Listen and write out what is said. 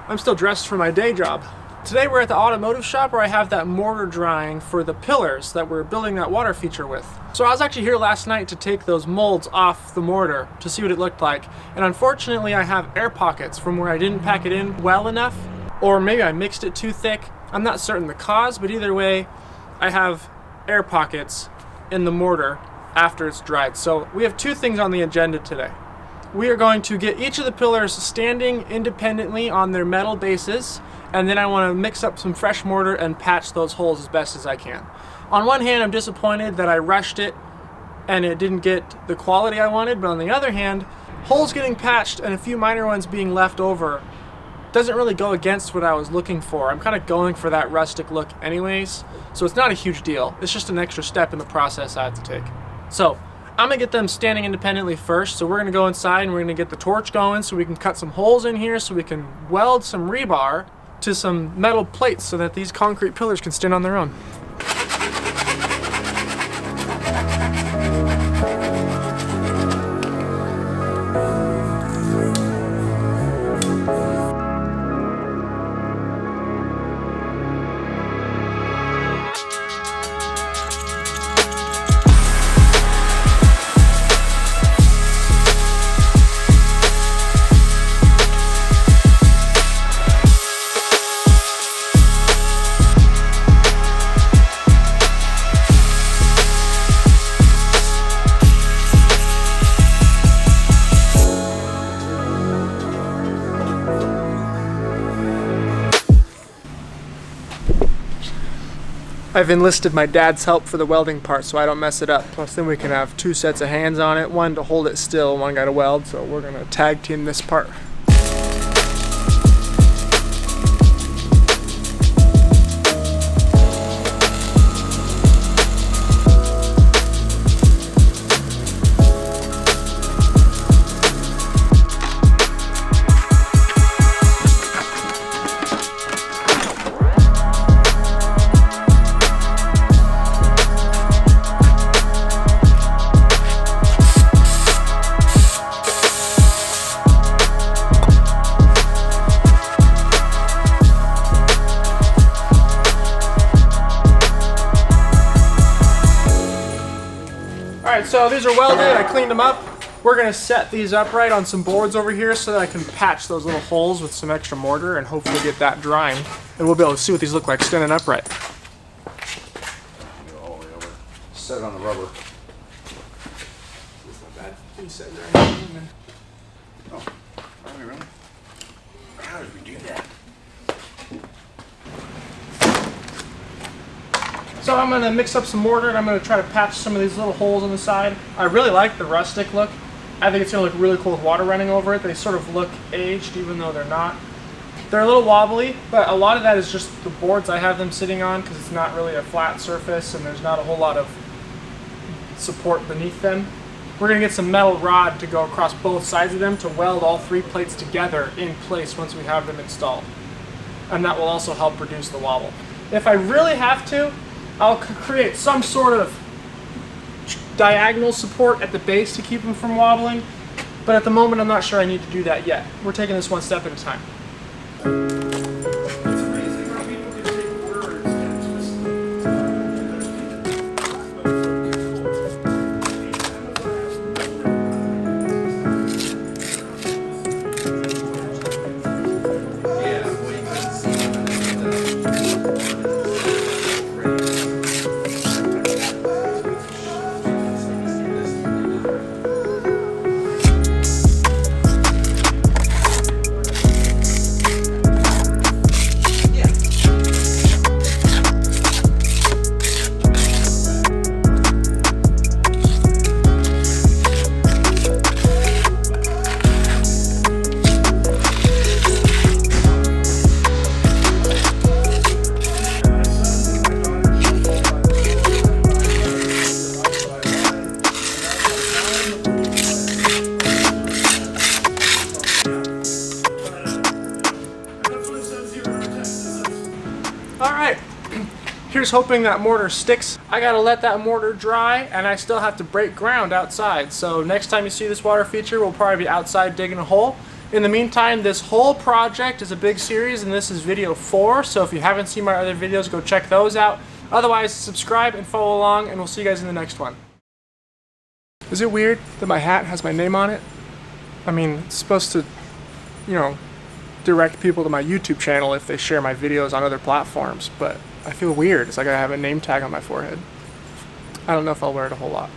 I'm still dressed for my day job. Today we're at the automotive shop where I have that mortar drying for the pillars that we're building that water feature with. So I was actually here last night to take those molds off the mortar to see what it looked like. And unfortunately I have air pockets from where I didn't pack it in well enough, or maybe I mixed it too thick. I'm not certain the cause, but either way, I have air pockets in the mortar after it's dried. So we have two things on the agenda today. We are going to get each of the pillars standing independently on their metal bases, and then I want to mix up some fresh mortar and patch those holes as best as I can. On one hand, I'm disappointed that I rushed it and it didn't get the quality I wanted, but on the other hand, holes getting patched and a few minor ones being left over doesn't really go against what I was looking for. I'm kind of going for that rustic look anyways, so it's not a huge deal. It's just an extra step in the process I have to take. So I'm gonna get them standing independently first. So we're gonna go inside and we're gonna get the torch going so we can cut some holes in here so we can weld some rebar to some metal plates so that these concrete pillars can stand on their own. I've enlisted my dad's help for the welding part so I don't mess it up. Plus then we can have two sets of hands on it, one to hold it still, one guy to weld, so we're gonna tag team this part. Alright, so these are welded, I cleaned them up. We're going to set these upright on some boards over here so that I can patch those little holes with some extra mortar and hopefully get that drying. And we'll be able to see what these look like standing upright. All the way over. Set it on the rubber. It's not bad. You set it right in. Oh, are we really? How did we do that? So I'm going to mix up some mortar and I'm going to try to patch some of these little holes on the side. I really like the rustic look. I think it's going to look really cool with water running over it. They sort of look aged even though they're not. They're a little wobbly, but a lot of that is just the boards I have them sitting on because it's not really a flat surface and there's not a whole lot of support beneath them. We're going to get some metal rod to go across both sides of them to weld all three plates together in place once we have them installed. And that will also help reduce the wobble. If I really have to, I'll create some sort of diagonal support at the base to keep them from wobbling, but at the moment I'm not sure I need to do that yet. We're taking this one step at a time. Alright, here's hoping that mortar sticks. I gotta let that mortar dry and I still have to break ground outside. So next time you see this water feature, we'll probably be outside digging a hole In the meantime, this whole project is a big series, and this is video 4, so if you haven't seen my other videos, go check those out. Otherwise, subscribe and follow along, and we'll see you guys in the next one. Is it weird that my hat has my name on it? I mean, it's supposed to, you know, direct people to my YouTube channel if they share my videos on other platforms, but I feel weird. It's like I have a name tag on my forehead. I don't know if I'll wear it a whole lot.